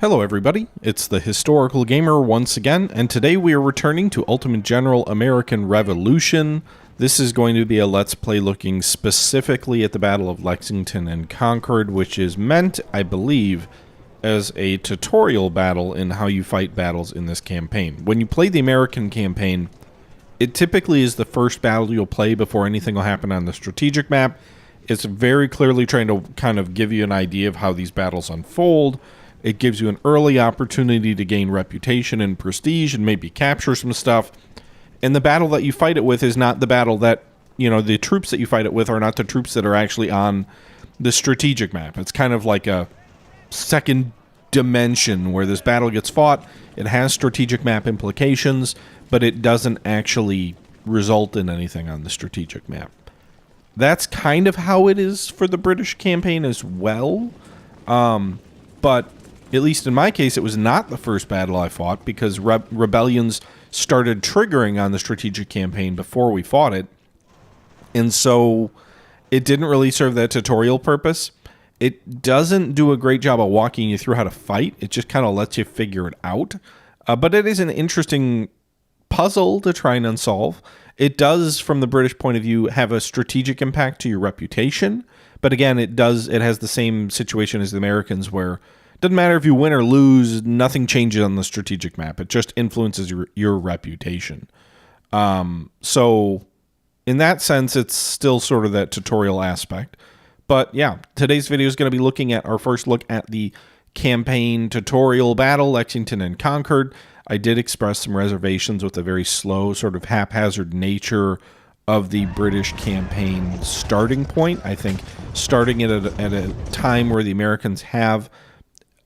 Hello everybody, it's the Historical Gamer once again, and today we are returning to Ultimate General American Revolution. This is going to be a Let's Play looking specifically at the Battle of Lexington and Concord, which is meant, I believe, as a tutorial battle in how you fight battles in this campaign. When you play the American campaign, it typically is the first battle you'll play before anything will happen on the strategic map. It's very clearly trying to kind of give you an idea of how these battles unfold. It gives you an early opportunity to gain reputation and prestige and maybe capture some stuff. And the battle that you fight it with is not the battle that, the troops that you fight it with are not the troops that are actually on the strategic map. It's kind of like a second dimension where this battle gets fought. It has strategic map implications, but it doesn't actually result in anything on the strategic map. That's kind of how it is for the British campaign as well. But at least in my case, it was not the first battle I fought because rebellions started triggering on the strategic campaign before we fought it. And so it didn't really serve that tutorial purpose. It doesn't do a great job of walking you through how to fight. It just kind of lets you figure it out. But it is an interesting puzzle to try and unsolve. It does, from the British point of view, have a strategic impact to your reputation. But again, it has the same situation as the Americans where it doesn't matter if you win or lose, nothing changes on the strategic map. It just influences your reputation. So in that sense, it's still sort of that tutorial aspect. But yeah, today's video is going to be looking at our first look at the campaign tutorial battle, Lexington and Concord. I did express some reservations with the very slow, sort of haphazard nature of the British campaign starting point. I think starting at a time where the Americans have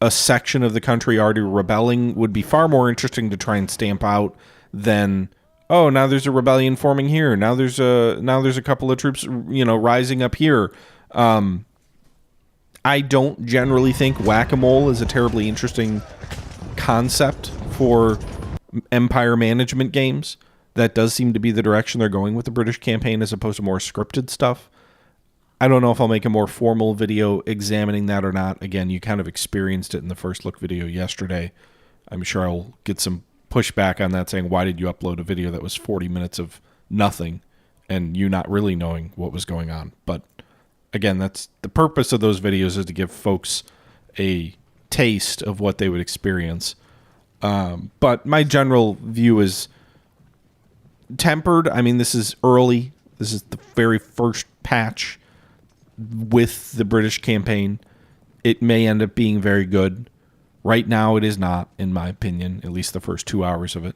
a section of the country already rebelling would be far more interesting to try and stamp out than, oh, now there's a rebellion forming here. Now there's a couple of troops, rising up here. I don't generally think whack-a-mole is a terribly interesting concept for empire management games. That does seem to be the direction they're going with the British campaign as opposed to more scripted stuff. I don't know if I'll make a more formal video examining that or not. Again, you kind of experienced it in the first look video yesterday. I'm sure I'll get some pushback on that saying, why did you upload a video that was 40 minutes of nothing and you not really knowing what was going on? But again, that's the purpose of those videos, is to give folks a taste of what they would experience. But my general view is tempered. I mean, this is early. This is the very first patch with the British campaign. It may end up being very good. Right now, it is not, in my opinion, at least the first 2 hours of it.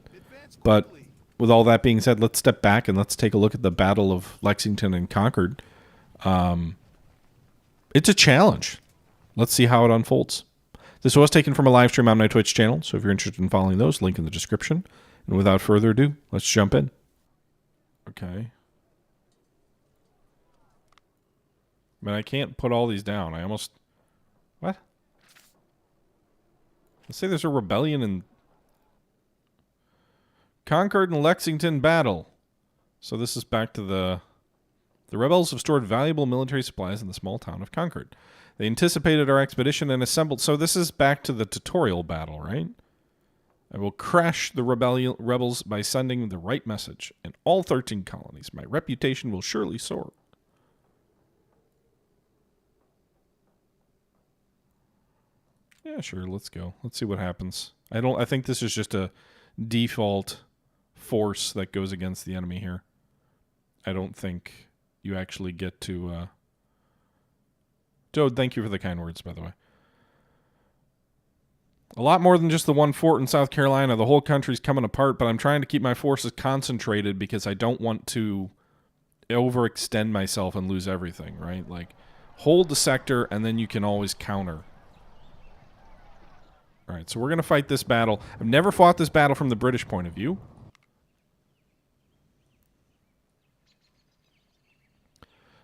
But with all that being said, let's step back and let's take a look at the Battle of Lexington and Concord. It's a challenge. Let's see how it unfolds. This was taken from a live stream on my Twitch channel, so if you're interested in following those, link in the description. And without further ado, let's jump in. Okay. Man, I can't put all these down. I almost... What? Let's say there's a rebellion in Concord and Lexington battle. So this is back to the rebels have stored valuable military supplies in the small town of Concord. They anticipated our expedition and assembled... So this is back to the tutorial battle, right? I will crush the rebels by sending the right message in all 13 colonies. My reputation will surely soar. Yeah, sure, let's go. Let's see what happens. I think this is just a default force that goes against the enemy here. I don't think you actually get to... Toad, thank you for the kind words, by the way. A lot more than just the one fort in South Carolina. The whole country's coming apart, but I'm trying to keep my forces concentrated because I don't want to overextend myself and lose everything, right? Like, hold the sector, and then you can always counter. All right, so we're going to fight this battle. I've never fought this battle from the British point of view.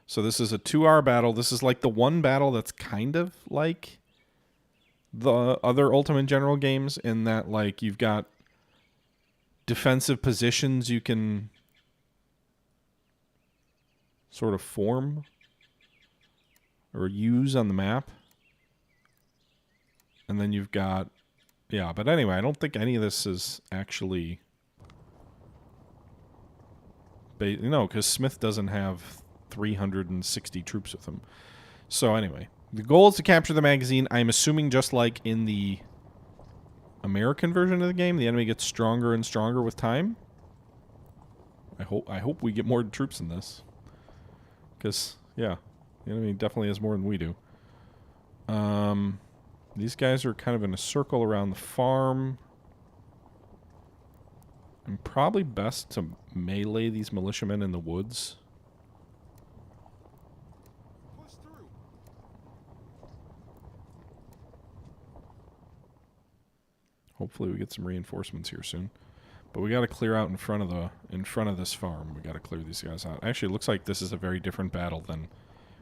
So this is a 2-hour battle. This is like the one battle that's kind of like the other Ultimate General games in that, like, you've got defensive positions you can sort of form or use on the map. And then you've got Yeah, but anyway, I don't think any of this is actually... No, because Smith doesn't have 360 troops with him. So anyway, the goal is to capture the magazine. I'm assuming just like in the American version of the game, the enemy gets stronger and stronger with time. I hope we get more troops in this. Because, yeah, the enemy definitely has more than we do. These guys are kind of in a circle around the farm. And probably best to melee these militiamen in the woods. Hopefully we get some reinforcements here soon. But we got to clear out in front of this farm. We got to clear these guys out. Actually, it looks like this is a very different battle than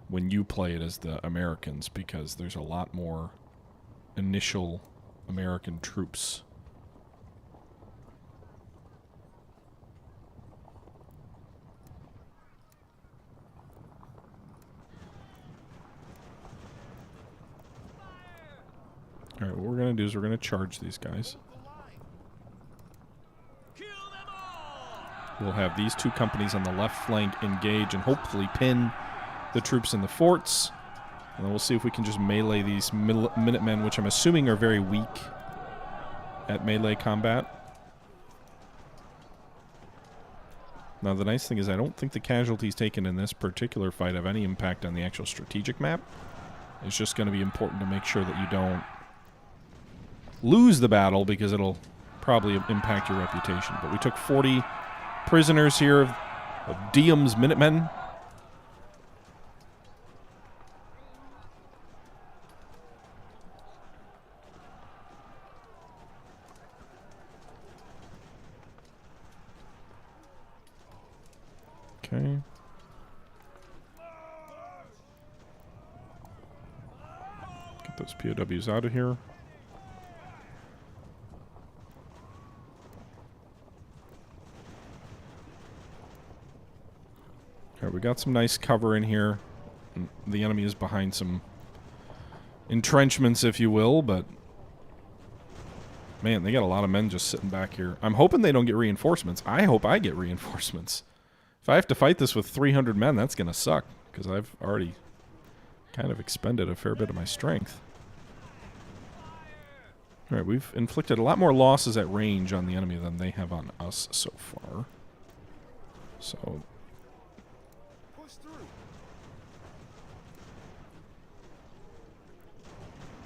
when you play it as the Americans, because there's a lot more initial American troops. Alright, what we're going to do is we're going to charge these guys. We'll have these two companies on the left flank engage and hopefully pin the troops in the forts. And then we'll see if we can just melee these Minutemen, which I'm assuming are very weak at melee combat. Now, the nice thing is I don't think the casualties taken in this particular fight have any impact on the actual strategic map. It's just going to be important to make sure that you don't lose the battle, because it'll probably impact your reputation. But we took 40 prisoners here of Diem's Minutemen. Okay. Get those POWs out of here. Alright, we got some nice cover in here. The enemy is behind some entrenchments, if you will, but man, they got a lot of men just sitting back here. I'm hoping they don't get reinforcements. I hope I get reinforcements. If I have to fight this with 300 men, that's going to suck, because I've already kind of expended a fair bit of my strength. Alright, we've inflicted a lot more losses at range on the enemy than they have on us so far. So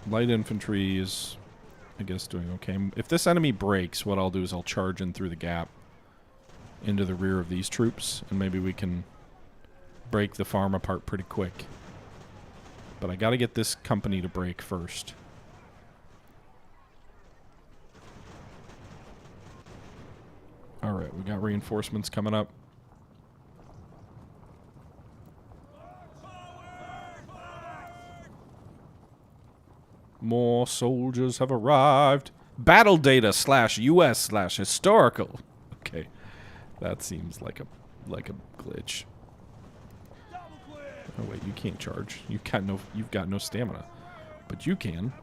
light infantry is, I guess, doing okay. If this enemy breaks, what I'll do is I'll charge in through the gap into the rear of these troops, and maybe we can break the farm apart pretty quick. But I gotta get this company to break first. Alright, we got reinforcements coming up. More soldiers have arrived. Battle data /US/historical. Okay, that seems like a glitch. Oh wait, you can't charge. You've got no stamina, but you can.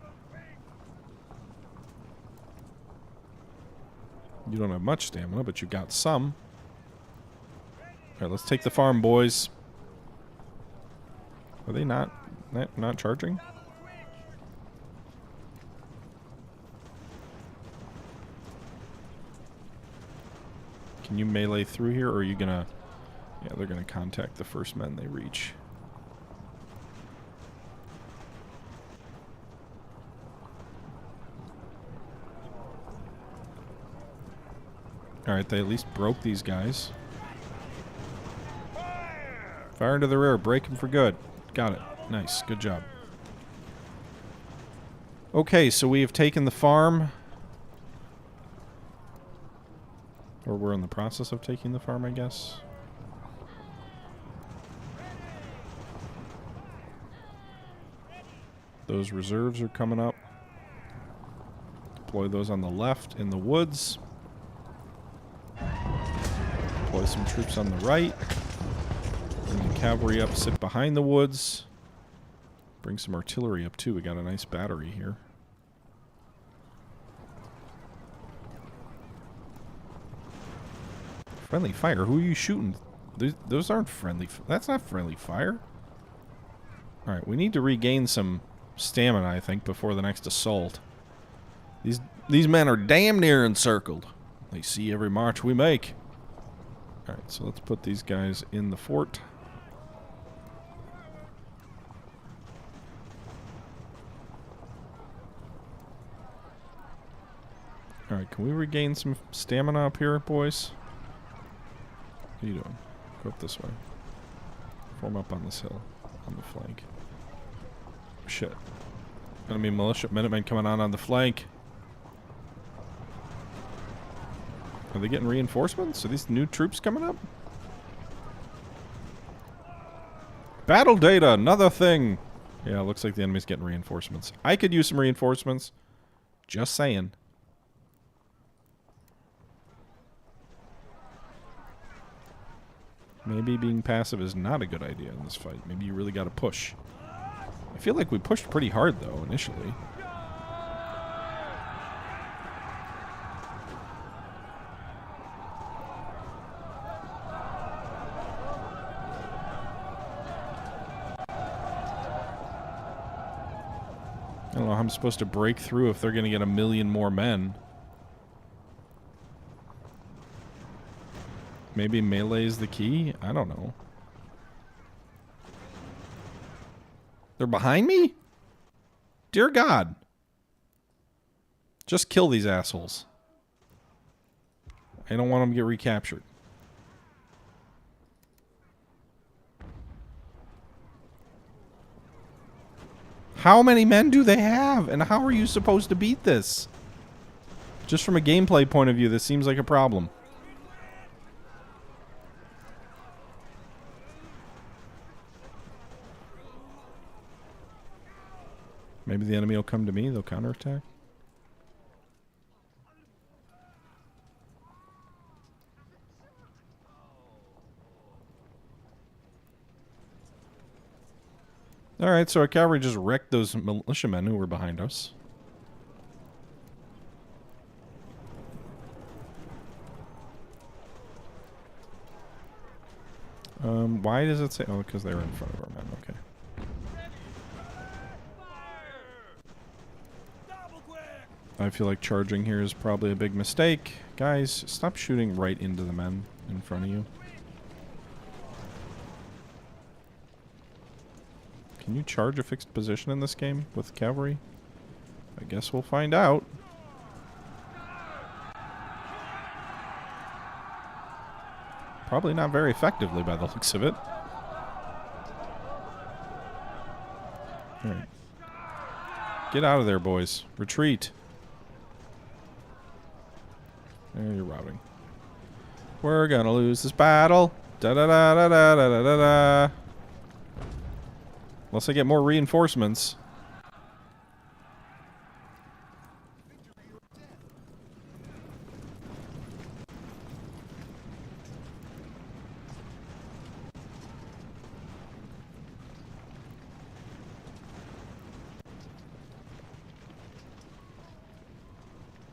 You don't have much stamina, but you got some. All right, let's take the farm, boys. Are they not charging? Can you melee through here, or are you gonna... Yeah, they're gonna contact the first men they reach. Alright, they at least broke these guys. Fire into the rear, break them for good. Got it. Nice, good job. Okay, so we have taken the farm. Or we're in the process of taking the farm, I guess. Those reserves are coming up. Deploy those on the left in the woods. Deploy some troops on the right. Bring the cavalry up, sit behind the woods. Bring some artillery up too. We got a nice battery here. Friendly fire? Who are you shooting? Those aren't friendly. That's not friendly fire. Alright, we need to regain some stamina, I think, before the next assault. These men are damn near encircled. They see every march we make. Alright, so let's put these guys in the fort. Alright, can we regain some stamina up here, boys? What are you doing? Go up this way. Form up on this hill. On the flank. Shit. Enemy militia Minutemen coming on the flank. Are they getting reinforcements? Are these new troops coming up? Battle data, another thing. Yeah, it looks like the enemy's getting reinforcements. I could use some reinforcements. Just saying. Maybe being passive is not a good idea in this fight. Maybe you really got to push. I feel like we pushed pretty hard, though, initially. I don't know how I'm supposed to break through if they're going to get 1 million more men. Maybe melee is the key? I don't know. They're behind me? Dear God. Just kill these assholes. I don't want them to get recaptured. How many men do they have? And how are you supposed to beat this? Just from a gameplay point of view, this seems like a problem. Maybe the enemy will come to me. They'll counterattack. Alright, so our cavalry just wrecked those militiamen who were behind us. Why does it say... Oh, because they were in front of our men. Okay. I feel like charging here is probably a big mistake. Guys, stop shooting right into the men in front of you. Can you charge a fixed position in this game with cavalry? I guess we'll find out. Probably not very effectively by the looks of it. Alright. Get out of there, boys. Retreat. You're routing. We're gonna lose this battle. Da da da da da da da da. Unless I get more reinforcements.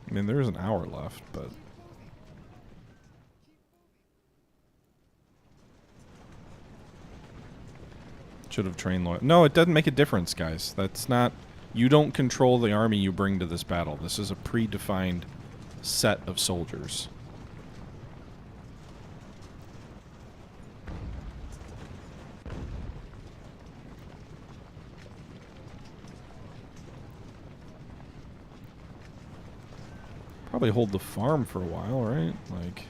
I mean, there's an hour left, but... Should have trained loyal. No, it doesn't make a difference, guys. That's not... You don't control the army you bring to this battle. This is a predefined set of soldiers. Probably hold the farm for a while, right? Like,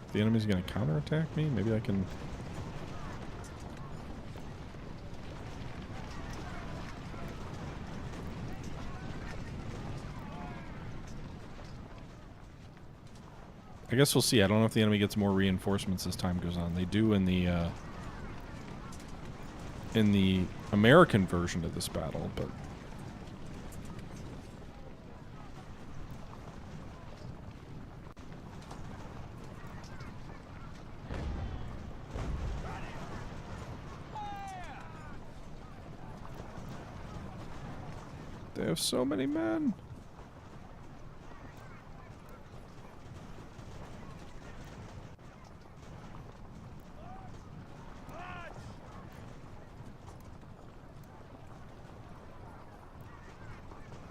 if the enemy's gonna counterattack me, maybe I can... I guess we'll see. I don't know if the enemy gets more reinforcements as time goes on. They do in the American version of this battle, but... They have so many men.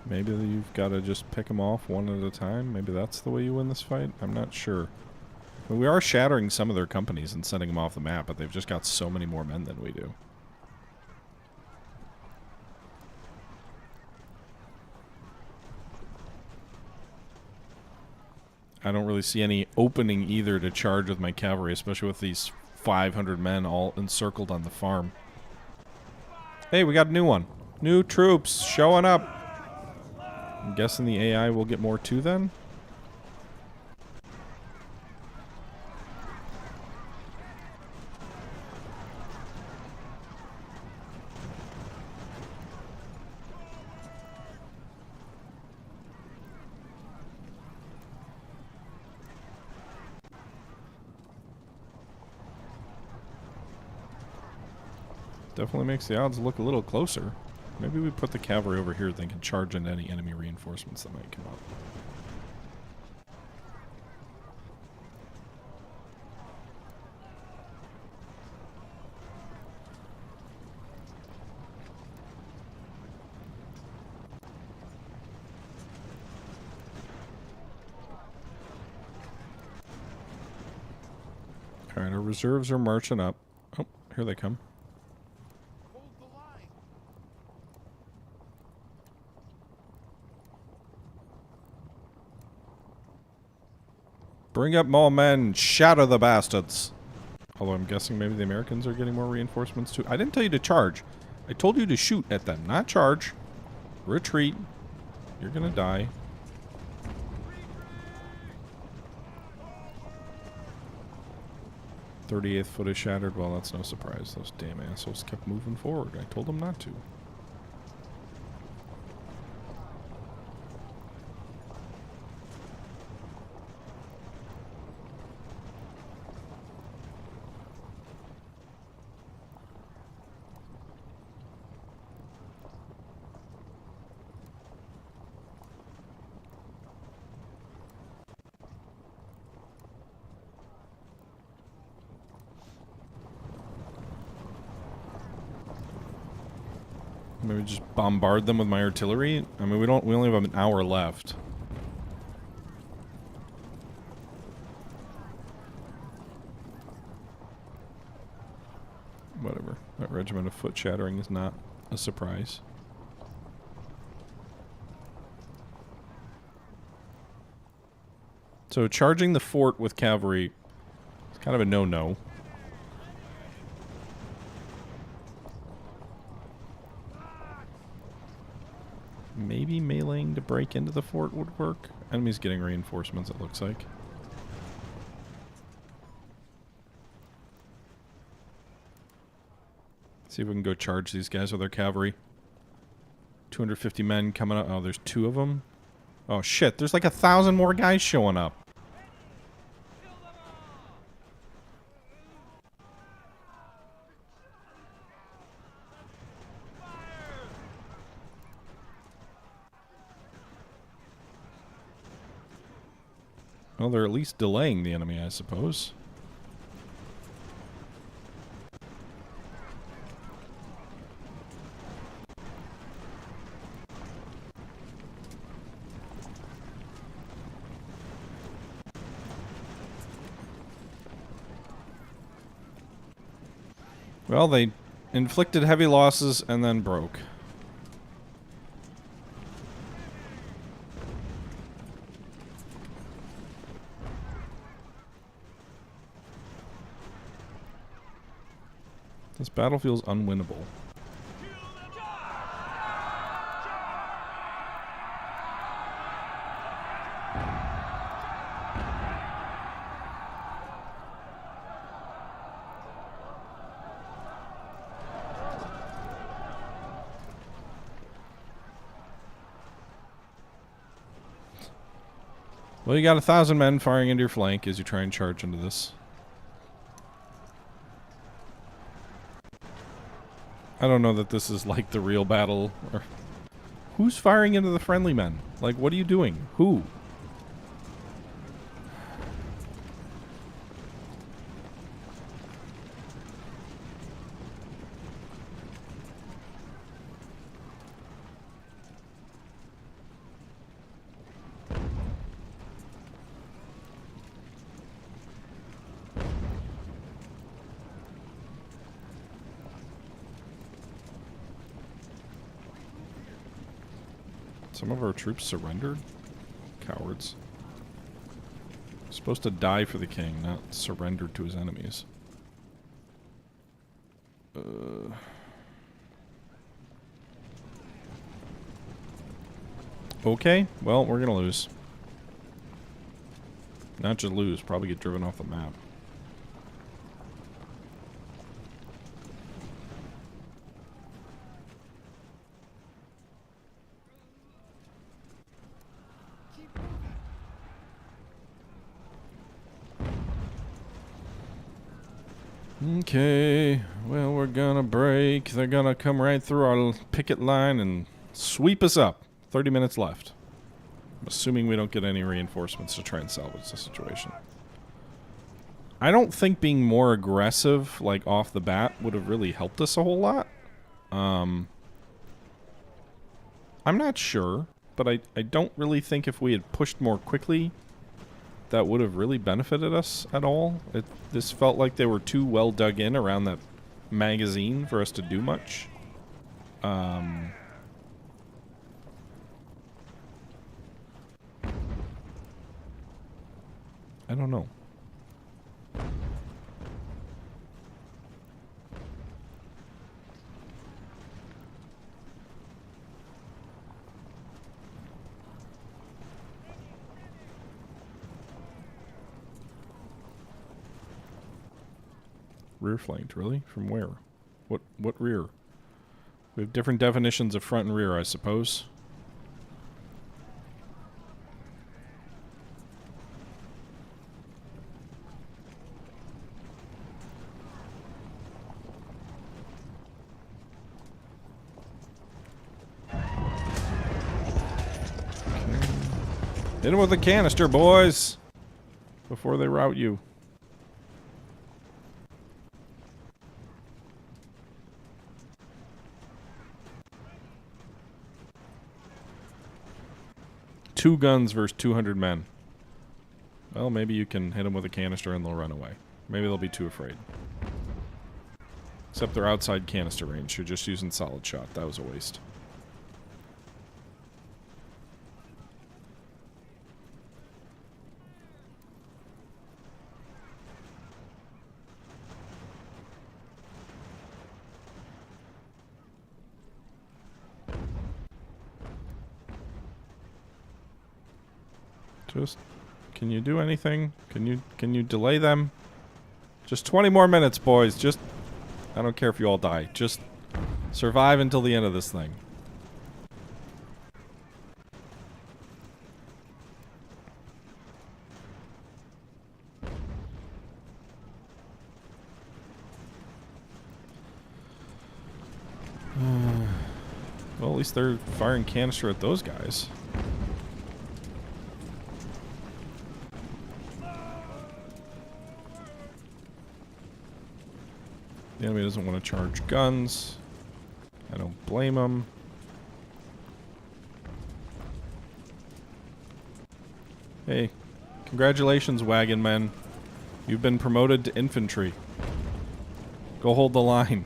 Maybe you've got to just pick them off one at a time. Maybe that's the way you win this fight. I'm not sure. But we are shattering some of their companies and sending them off the map, but they've just got so many more men than we do. I don't really see any opening either to charge with my cavalry, especially with these 500 men all encircled on the farm. Hey, we got a new one. New troops showing up. I'm guessing the AI will get more too then? Definitely makes the odds look a little closer. Maybe we put the cavalry over here, they can charge into any enemy reinforcements that might come up. Alright, our reserves are marching up. Oh, here they come. Bring up more men, shatter the bastards. Although I'm guessing maybe the Americans are getting more reinforcements too. I didn't tell you to charge. I told you to shoot at them, not charge. Retreat. You're gonna die. .38th foot is shattered. Well, that's no surprise. Those damn assholes kept moving forward. I told them not to. Maybe just bombard them with my artillery? I mean, we only have an hour left. Whatever. That regiment of foot shattering is not a surprise. So charging the fort with cavalry is kind of a no-no. Maybe meleeing to break into the fort would work. Enemy's getting reinforcements, it looks like. See if we can go charge these guys with their cavalry. 250 men coming up. Oh, there's 2 of them. Oh shit, there's like 1,000 more guys showing up. Well, they're at least delaying the enemy, I suppose. Well, they inflicted heavy losses and then broke. This battle feels unwinnable. Well, you got 1,000 men firing into your flank as you try and charge into this. I don't know that this is like the real battle. Or who's firing into the friendly men? Like, what are you doing? Who? Some of our troops surrendered? Cowards. Supposed to die for the king, not surrender to his enemies. Okay, well, we're gonna lose. Not just lose, probably get driven off the map. Okay, well, we're gonna break. They're gonna come right through our picket line and sweep us up. 30 minutes left. I'm assuming we don't get any reinforcements to try and salvage the situation. I don't think being more aggressive, like off the bat, would have really helped us a whole lot. I'm not sure, but I don't really think if we had pushed more quickly, that would have really benefited us at all. This felt like they were too well dug in around that magazine for us to do much. I don't know. Rear flanked, really? From where? What rear? We have different definitions of front and rear, I suppose. Hit him with a canister, boys! Before they rout you. Two guns versus 200 men. Well, maybe you can hit them with a canister and they'll run away. Maybe they'll be too afraid. Except they're outside canister range. You're just using solid shot. That was a waste. Just, can you do anything? Can you delay them? Just 20 more minutes, boys. Just, I don't care if you all die. Just survive until the end of this thing. Well, at least they're firing canister at those guys. The enemy doesn't want to charge guns. I don't blame them. Hey, congratulations, wagon men. You've been promoted to infantry. Go hold the line.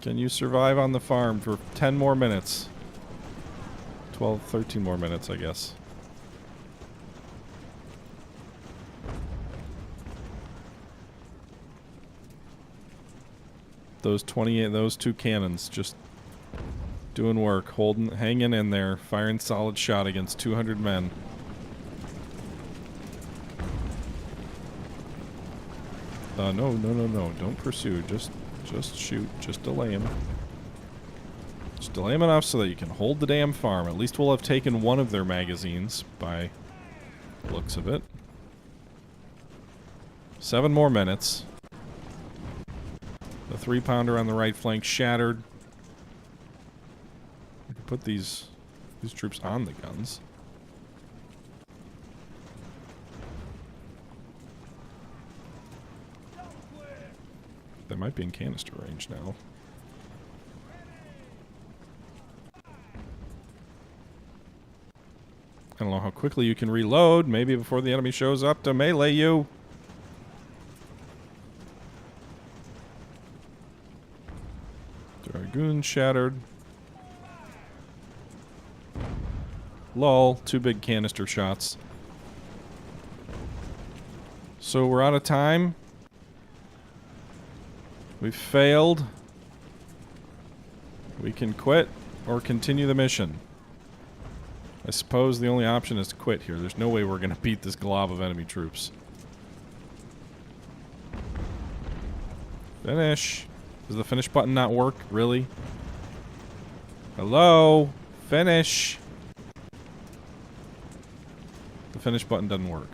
Can you survive on the farm for 10 more minutes? 12, 13 more minutes, I guess. Those 28, those two cannons just doing work, hanging in there, firing solid shot against 200 men. No, don't pursue, just shoot. Just delay him. Just delay him enough so that you can hold the damn farm. At least we'll have taken one of their magazines by the looks of it. 7 more minutes. The 3-pounder on the right flank shattered. We can put these troops on the guns. They might be in canister range now. I don't know how quickly you can reload. Maybe before the enemy shows up to melee you. Dragoon shattered. Lol, 2 big canister shots. So we're out of time. We've failed. We can quit or continue the mission. I suppose the only option is to quit here. There's no way we're going to beat this glob of enemy troops. Finish. Does the finish button not work? Really? Hello? Finish. The finish button doesn't work.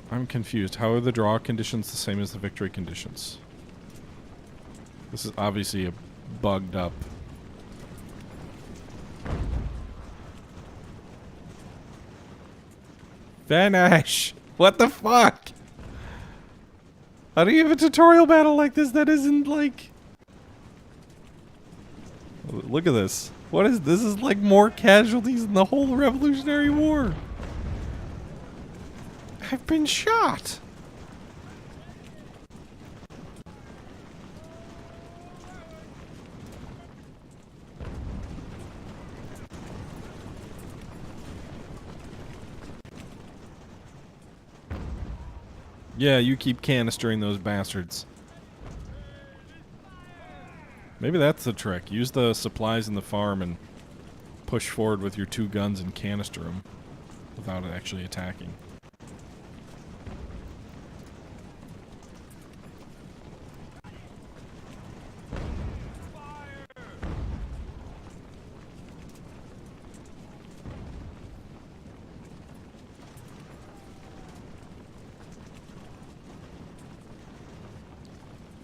I'm confused. How are the draw conditions the same as the victory conditions? This is obviously a bugged up. Finish! What the fuck? How do you have a tutorial battle like this that isn't like... Look at this. What is this? Is like more casualties than the whole Revolutionary War. I've been shot. Yeah, you keep canistering those bastards. Maybe that's the trick. Use the supplies in the farm and push forward with your 2 guns and canister them without actually attacking.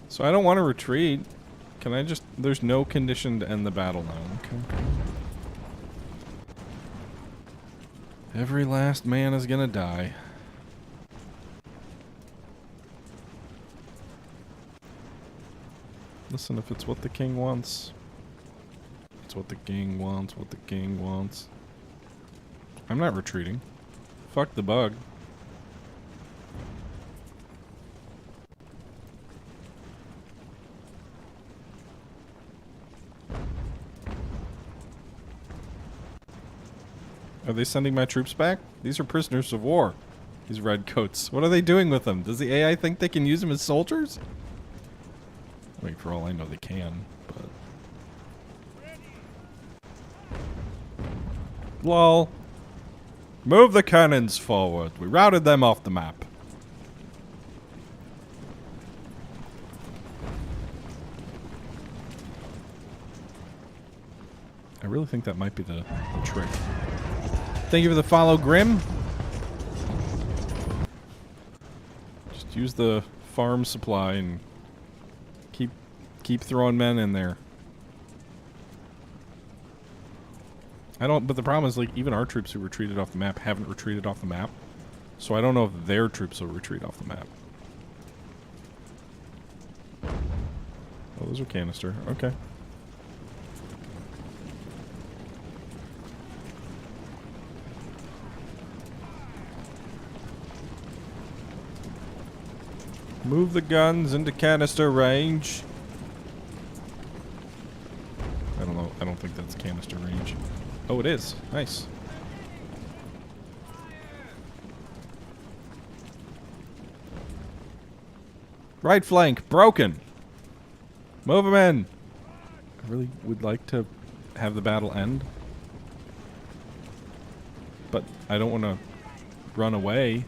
So I don't want to retreat. Can I just... There's no condition to end the battle now. Okay. Every last man is gonna die. Listen, if it's what the king wants. It's what the king wants, what the king wants. I'm not retreating. Fuck the bug. Are they sending my troops back? These are prisoners of war. These redcoats. What are they doing with them? Does the AI think they can use them as soldiers? I mean, for all I know, they can, but... Lol. Move the cannons forward. We routed them off the map. I really think that might be the trick. Thank you for the follow, Grim. Just use the farm supply and keep throwing men in there. But the problem is, like, even our troops who retreated off the map haven't retreated off the map. So I don't know if their troops will retreat off the map. Oh, those are canister. Okay. Move the guns into canister range. I don't know. I don't think that's canister range. Oh, it is. Nice. Right flank broken. Move them in. I really would like to have the battle end, but I don't want to run away.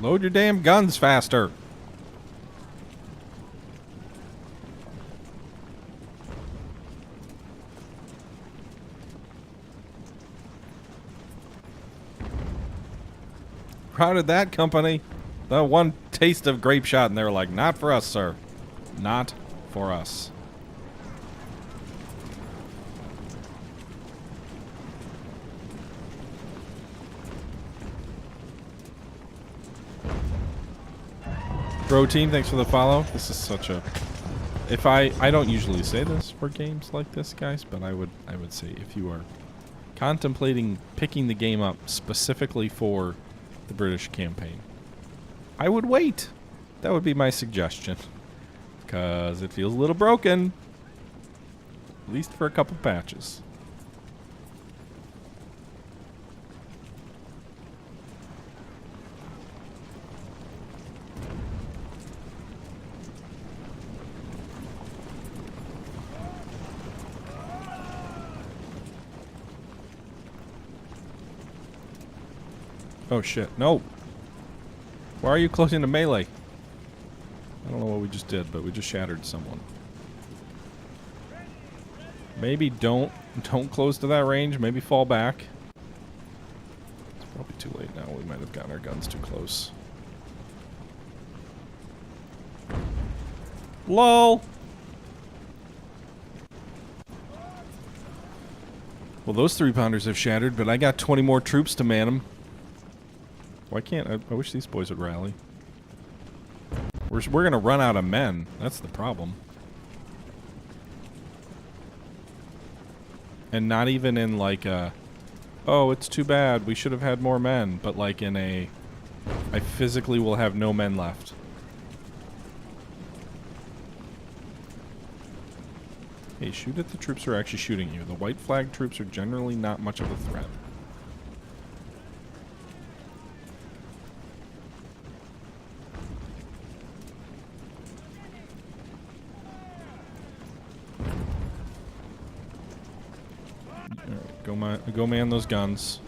Load your damn guns faster. Routed that company. The one taste of grape shot and they were like, not for us, sir. Not for us. Bro team, thanks for the follow. This is such a... If I don't usually say this for games like this, guys, but I would say if you are contemplating picking the game up specifically for the British campaign, I would wait. That would be my suggestion. Because it feels a little broken. At least for a couple patches. Oh shit, no! Why are you closing the melee? I don't know what we just did, but we just shattered someone. Maybe don't close to that range, maybe fall back. It's probably too late now, we might have gotten our guns too close. LOL! Well, those 3-pounders have shattered, but I got 20 more troops to man them. Why can't I wish these boys would rally. We're gonna run out of men. That's the problem. And not even in like a, oh, it's too bad, we should have had more men, but like in a, I physically will have no men left. Hey, shoot at the troops who are actually shooting you. The white flag troops are generally not much of a threat. Go man those guns.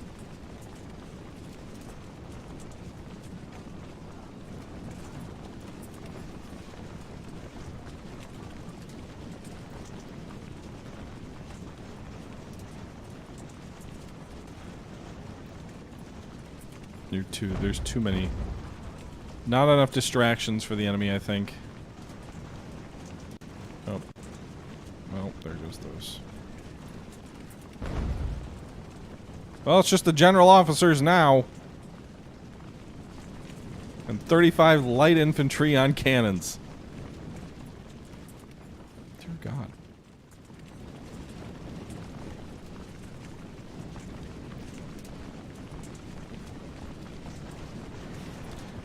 There's too many. Not enough distractions for the enemy, I think. Oh. Well, there goes those. Well, it's just the general officers now. And 35 light infantry on cannons. Dear God.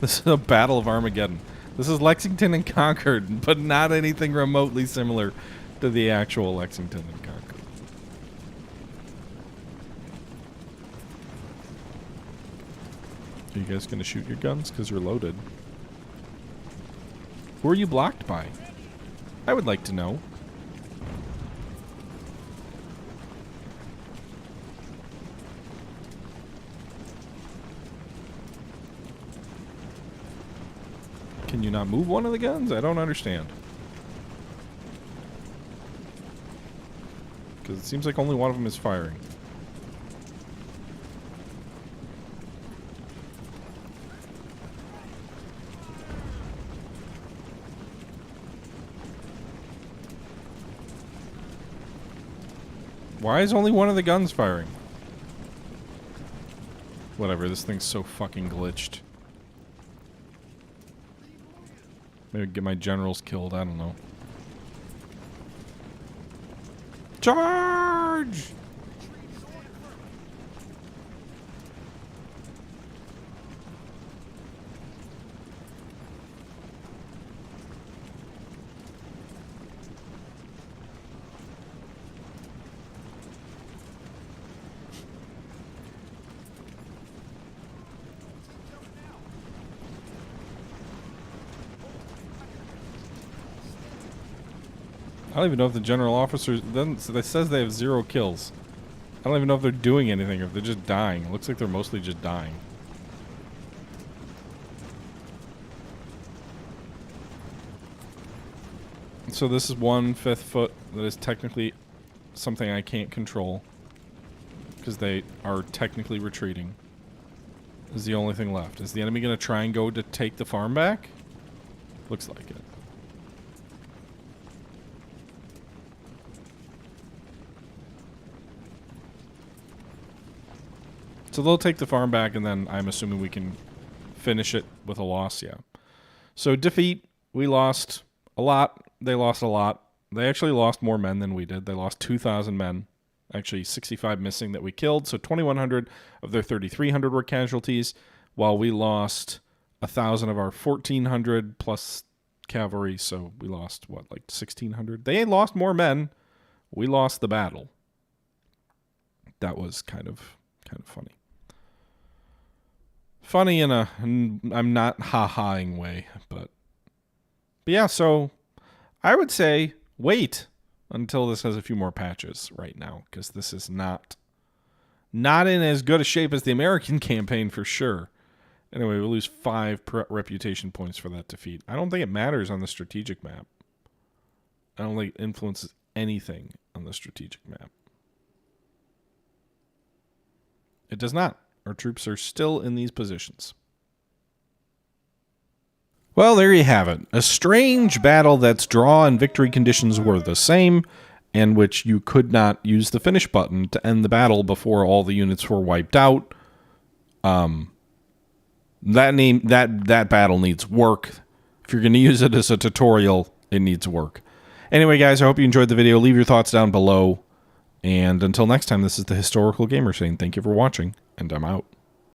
This is a battle of Armageddon. This is Lexington and Concord, but not anything remotely similar to the actual Lexington and Concord. Are you guys going to shoot your guns? Because you're loaded. Who are you blocked by? I would like to know. Can you not move one of the guns? I don't understand. Because it seems like only one of them is firing. Why is only one of the guns firing? Whatever, this thing's so fucking glitched. Maybe get my generals killed, I don't know. Charge! I don't even know if the general officers... So it says they have 0 kills. I don't even know if they're doing anything or if they're just dying. It looks like they're mostly just dying. So this is 1/5 foot that is technically something I can't control. Because they are technically retreating. This is the only thing left. Is the enemy going to try and go to take the farm back? Looks like it. So they'll take the farm back, and then I'm assuming we can finish it with a loss, yeah. So defeat, we lost a lot. They lost a lot. They actually lost more men than we did. They lost 2,000 men. Actually, 65 missing that we killed. So 2,100 of their 3,300 were casualties, while we lost 1,000 of our 1,400 plus cavalry. So we lost, what, like 1,600? They lost more men. We lost the battle. That was kind of funny. Funny in a, I'm not ha-haing way, but yeah, so I would say wait until this has a few more patches right now, because this is not in as good a shape as the American campaign for sure. Anyway, we lose 5 reputation points for that defeat. I don't think it matters on the strategic map. I don't think it influences anything on the strategic map. It does not. Our troops are still in these positions. Well, there you have it. A strange battle that's draw and victory conditions were the same, and which you could not use the finish button to end the battle before all the units were wiped out. That battle needs work. If you're going to use it as a tutorial, it needs work. Anyway, guys, I hope you enjoyed the video. Leave your thoughts down below. And until next time, this is the Historical Gamer saying thank you for watching, and I'm out.